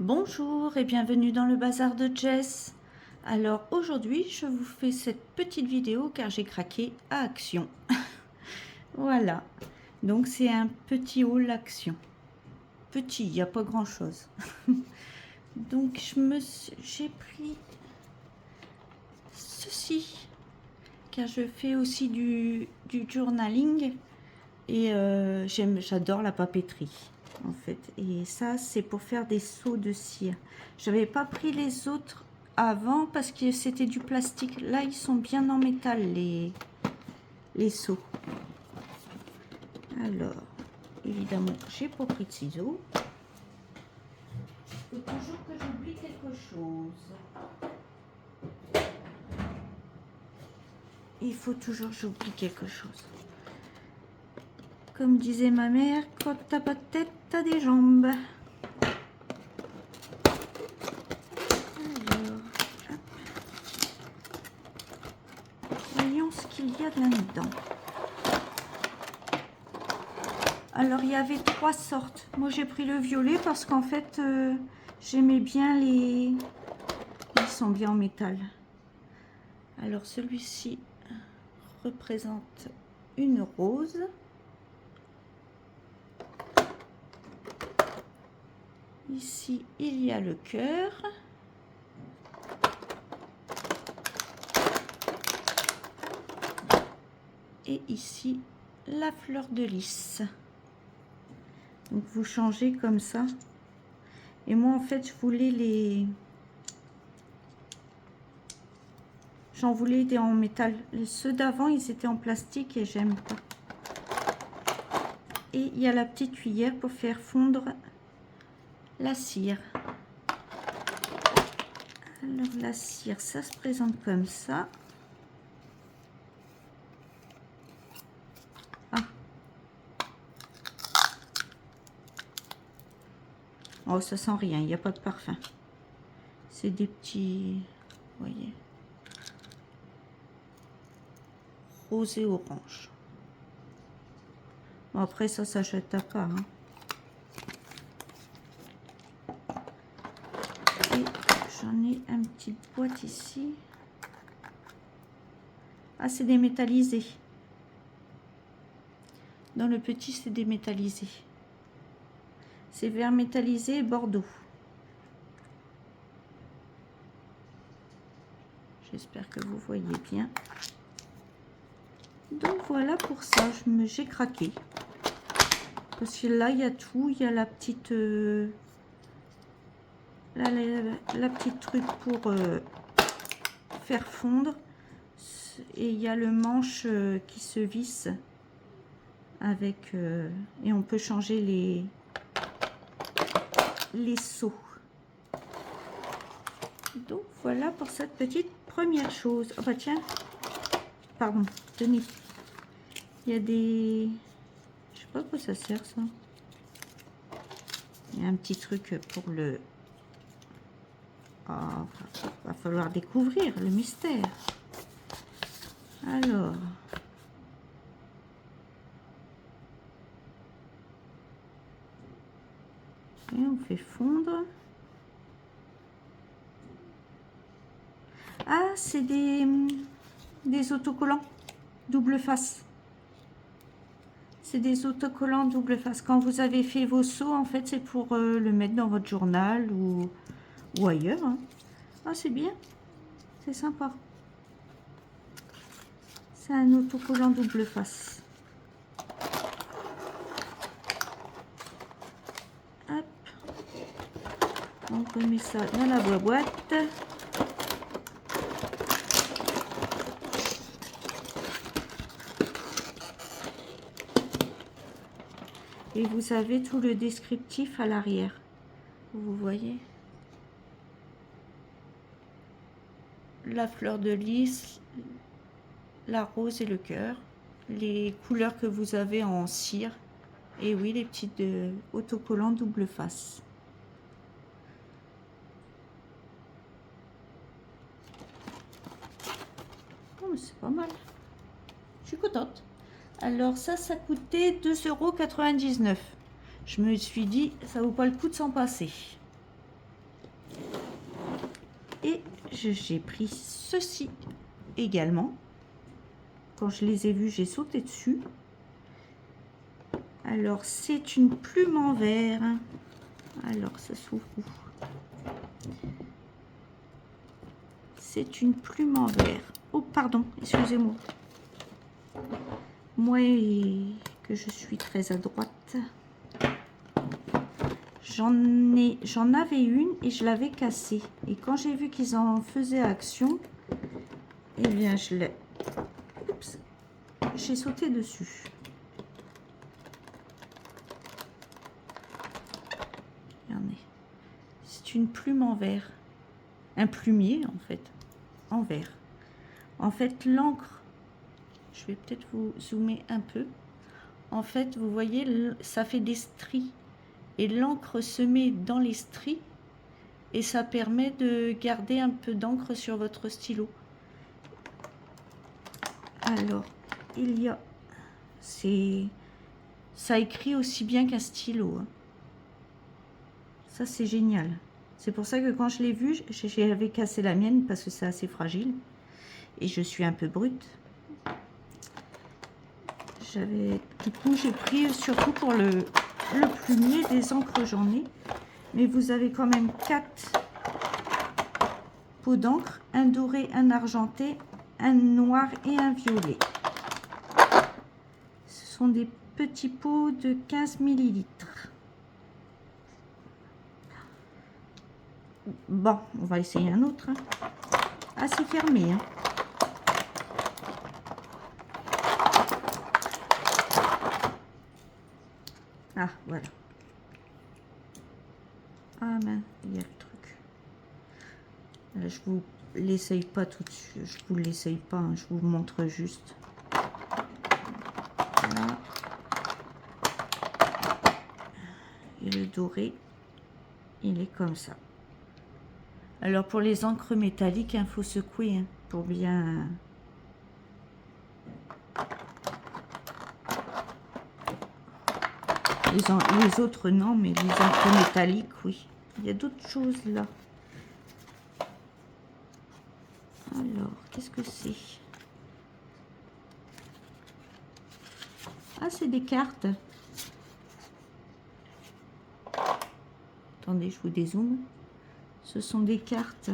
Bonjour et bienvenue dans le bazar de Jess. Alors aujourd'hui je vous fais cette petite vidéo car j'ai craqué à Action. Voilà, donc c'est un petit haul Action. Petit, il n'y a pas grand chose. Donc j'ai pris ceci car je fais aussi du journaling et j'adore la papeterie. En fait, et ça c'est pour faire des seaux de cire. J'avais pas pris les autres avant parce que c'était du plastique. Là ils sont bien en métal les seaux. Alors évidemment j'ai pas pris de ciseaux. Il faut toujours que j'oublie quelque chose. Il faut toujours que j'oublie quelque chose. Comme disait ma mère, quand t'as pas de tête, t'as des jambes. Alors, hop. Voyons ce qu'il y a là-dedans. Alors, il y avait 3 sortes. Moi, j'ai pris le violet parce qu'en fait, j'aimais bien les... Ils sont bien en métal. Alors, celui-ci représente une rose. Ici, il y a le cœur. Et ici, la fleur de lys. Donc, vous changez comme ça. Et moi, en fait, je voulais les... J'en voulais des en métal. Ceux d'avant, ils étaient en plastique et j'aime pas. Et il y a la petite cuillère pour faire fondre la cire. Alors la cire, ça se présente comme ça. Ah. Oh, ça sent rien, il n'y a pas de parfum. C'est des petits, vous voyez, rose et orange. Bon, après ça s'achète à part. Hein. Et j'en ai une petite boîte ici. Ah, c'est des métallisés. Dans le petit, c'est des métallisés. C'est vert métallisé et bordeaux. J'espère que vous voyez bien. Donc voilà pour ça, j'ai craqué. Parce que là, il y a tout. Il y a la petite... la petite truc pour faire fondre. Et il y a le manche qui se visse avec... et on peut changer les seaux. Donc voilà pour cette petite première chose. Oh bah tiens, pardon, tenez. Il y a des... Je sais pas à quoi ça sert ça. Il y a un petit truc pour le... Oh, va falloir découvrir le mystère. Alors... Et on fait fondre. Ah, c'est des autocollants double face. C'est des autocollants double face. Quand vous avez fait vos seaux, en fait, c'est pour le mettre dans votre journal ou ailleurs. Hein. Ah, c'est bien. C'est sympa. C'est un autocollant double face. Hop. On remet ça dans la boîte. Et vous avez tout le descriptif à l'arrière. Vous voyez? La fleur de lys, la rose et le cœur. Les couleurs que vous avez en cire. Et oui, les petites autocollants double face. Oh, mais c'est pas mal. Je suis contente. Alors ça coûtait 2,99 €. Je me suis dit, ça vaut pas le coup de s'en passer. Et j'ai pris ceci également. Quand je les ai vus, j'ai sauté dessus. Alors, c'est une plume en verre. Alors, ça s'ouvre où? C'est une plume en verre. Oh, pardon, excusez-moi. Moi, que je suis très à droite. J'en avais une et je l'avais cassée. Et quand j'ai vu qu'ils en faisaient action, eh bien, j'ai sauté dessus. Regardez. C'est une plume en verre. Un plumier, en fait. En verre. En fait, l'encre, je vais peut-être vous zoomer un peu. En fait, vous voyez, ça fait des stries. Et l'encre se met dans les stries. Et ça permet de garder un peu d'encre sur votre stylo. Alors, il y a... Ça écrit aussi bien qu'un stylo. Hein. Ça, c'est génial. C'est pour ça que quand je l'ai vu, j'avais cassé la mienne parce que c'est assez fragile. Et je suis un peu brute. Du coup, j'ai pris surtout pour le plumier des encres, j'en ai. Mais vous avez quand même 4 pots d'encre. Un doré, un argenté, un noir et un violet. Ce sont des petits pots de 15 ml. Bon, on va essayer un autre. Hein. Ah, c'est fermé. Hein. Ah, voilà. Ah, ben, il y a le truc. Là, je vous l'essaye pas tout de suite. Je vous l'essaye pas. Hein, je vous montre juste. Voilà. Et le doré, il est comme ça. Alors pour les encres métalliques, il faut secouer hein, pour bien... Les autres non, mais les encres métalliques, oui. Il y a d'autres choses là. Alors, qu'est-ce que c'est? Ah, c'est des cartes. Attendez, je vous dézoome. Ce sont des cartes.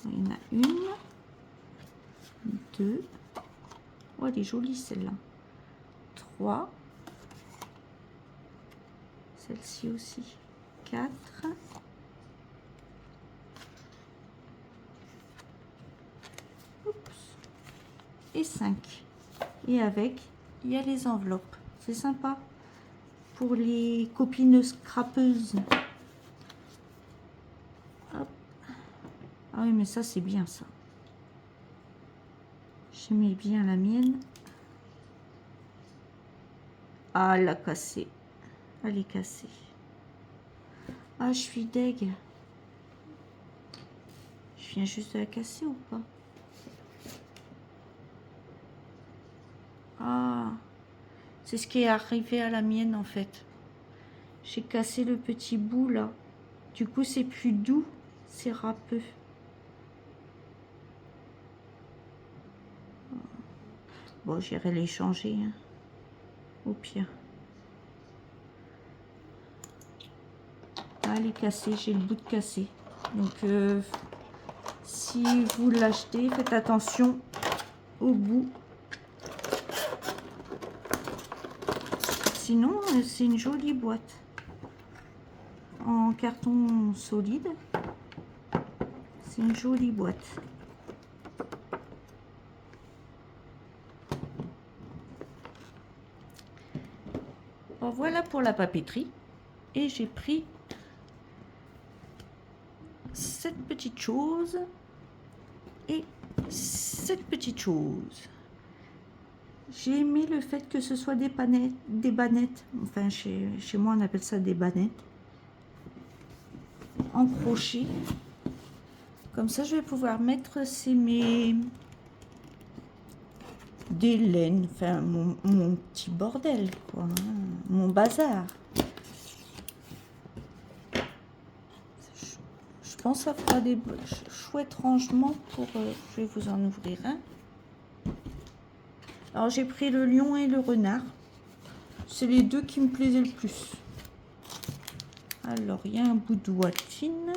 Il y en a une, deux. Oh, elle est jolie celle-là. 3. Celle-ci aussi. 4. Et 5. Et avec, il y a les enveloppes. C'est sympa. Pour les copines scrapeuses. Hop. Ah oui, mais ça, c'est bien, ça. J'aimais bien la mienne. Ah, elle a cassé. Elle est cassée. Ah, je suis deg. Je viens juste de la casser ou pas? Ah, c'est ce qui est arrivé à la mienne, en fait. J'ai cassé le petit bout, là. Du coup, c'est plus doux. C'est râpeux. Bon, j'irai les changer. Hein. Au pire. Ah, elle est cassée. J'ai le bout de cassé. Donc, si vous l'achetez, faites attention au bout. Sinon, c'est une jolie boîte. En carton solide. C'est une jolie boîte. Bon, voilà pour la papeterie. Et j'ai pris cette petite chose et cette petite chose. J'ai aimé le fait que ce soit des bannettes. Enfin, chez moi, on appelle ça des bannettes. En crochet. Comme ça, je vais pouvoir mettre des laines, enfin mon petit bordel, quoi, hein, mon bazar. Je Je pense que ça fera des chouettes rangements pour... je vais vous en ouvrir un. Alors j'ai pris le lion et le renard. C'est les deux qui me plaisaient le plus. Alors il y a un bout de watine,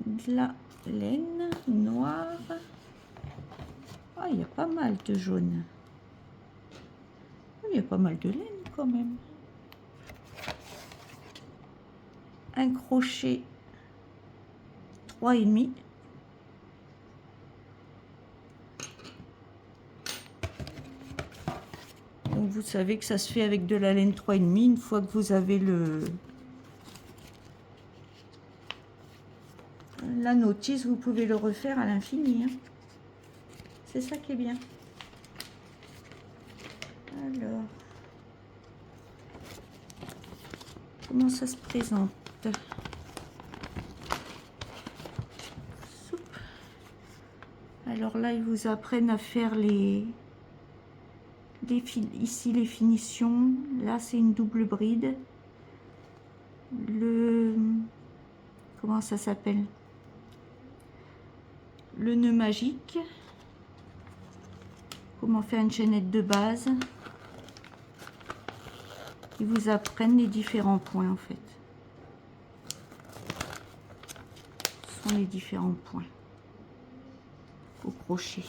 de la laine noire. Ah, il y a pas mal de jaune. Il y a pas mal de laine quand même. Un crochet 3,5. Donc vous savez que ça se fait avec de la laine 3,5 une fois que vous avez la notice, vous pouvez le refaire à l'infini. Hein. C'est ça qui est bien. Alors, comment ça se présente? Soupe. Alors là, ils vous apprennent à faire ici les finitions. Là, c'est une double bride. Comment ça s'appelle? Le nœud magique. Comment faire une chaînette de base. Ils vous apprennent les différents points en fait. Ce sont les différents points au crochet.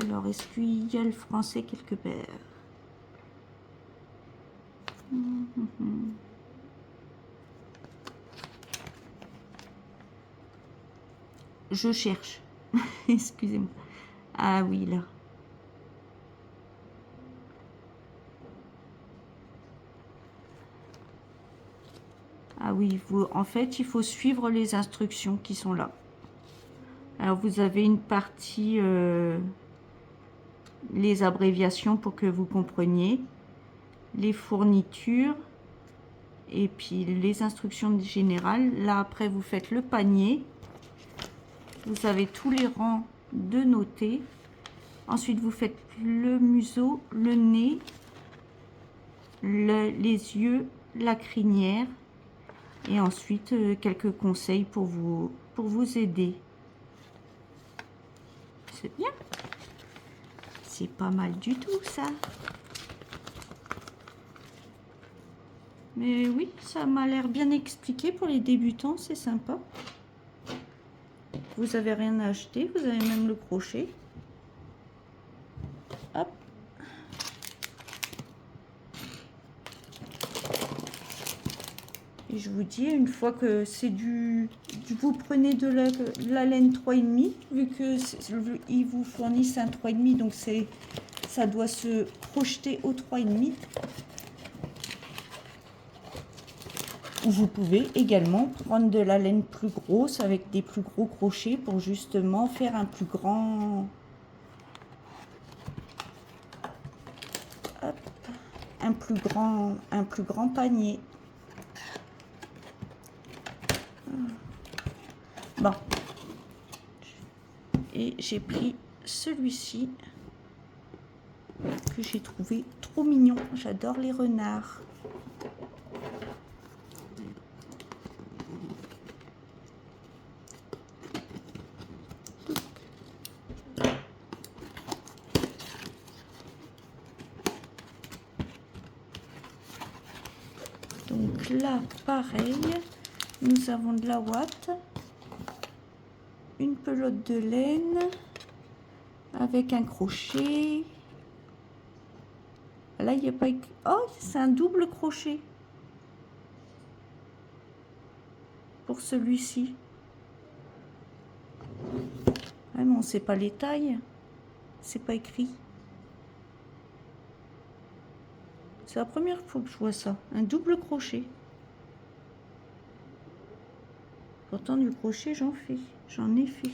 Alors, est-ce qu'il y a le français quelque part? Je cherche. Excusez-moi. Ah oui, là. Ah oui, en fait, il faut suivre les instructions qui sont là. Alors, vous avez une partie, les abréviations pour que vous compreniez, les fournitures, et puis les instructions générales. Là, après, vous faites le panier. Vous avez tous les rangs de noter. Ensuite, vous faites le museau, le nez, les yeux, la crinière. Et ensuite, quelques conseils pour vous aider. C'est bien. C'est pas mal du tout, ça. Mais oui, ça m'a l'air bien expliqué pour les débutants. C'est sympa. Vous n'avez rien à acheter. Vous avez même le crochet. Hop. Et je vous dis, une fois que c'est vous prenez de la laine 3,5, vu que ils vous fournissent un 3,5, donc ça doit se projeter au 3,5. Vous pouvez également prendre de la laine plus grosse avec des plus gros crochets pour justement faire un plus grand... Hop, un plus grand panier. Bon, et j'ai pris celui-ci que j'ai trouvé trop mignon. J'adore les renards. Donc là, pareil, nous avons de la ouate, une pelote de laine avec un crochet. Là, il n'y a pas... Oh, c'est un double crochet pour celui-ci. Ah non, c'est pas les tailles, c'est pas écrit. C'est la première fois que je vois ça, un double crochet. Pourtant, du crochet, j'en ai fait.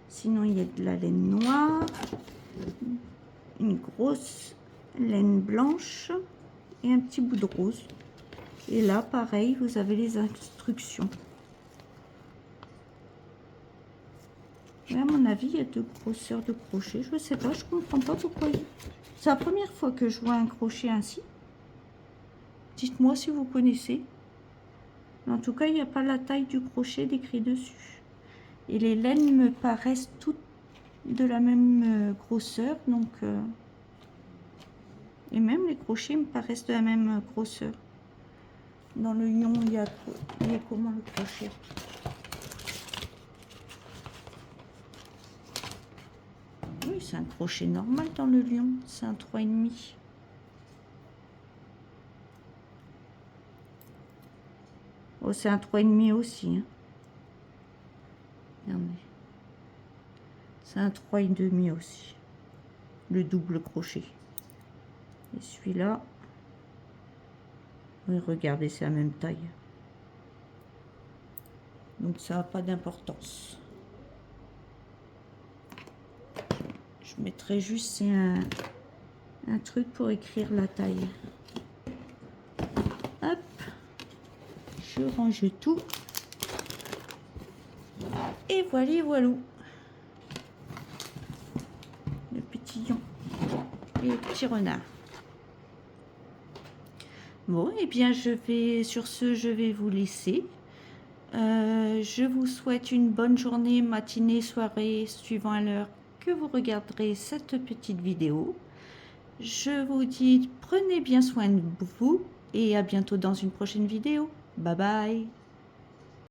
Sinon, il y a de la laine noire, une grosse laine blanche et un petit bout de rose. Et là, pareil, vous avez les instructions. Mais à mon avis, il y a deux grosseurs de crochet. Je ne sais pas, je comprends pas pourquoi. C'est la première fois que je vois un crochet ainsi. Dites-moi si vous connaissez. En tout cas, il n'y a pas la taille du crochet décrit dessus. Et les laines me paraissent toutes de la même grosseur. Donc, et même les crochets me paraissent de la même grosseur. Dans le lion, il y a comment le crochet? Oui, c'est un crochet normal dans le lion. C'est un 3,5. Oh, c'est un 3,5 aussi. Hein. Regardez. C'est un 3,5 aussi. Le double crochet. Et celui-là, oui, regardez, c'est la même taille. Donc ça n'a pas d'importance. Je mettrai juste, c'est un truc pour écrire la taille. Hop, je range tout. Et voilà, voilà. Le petit lion et le petit renard. Bon, et bien sur ce, je vais vous laisser. Je vous souhaite une bonne journée, matinée, soirée, suivant l'heure que vous regarderez cette petite vidéo. Je vous dis, prenez bien soin de vous et à bientôt dans une prochaine vidéo. Bye bye.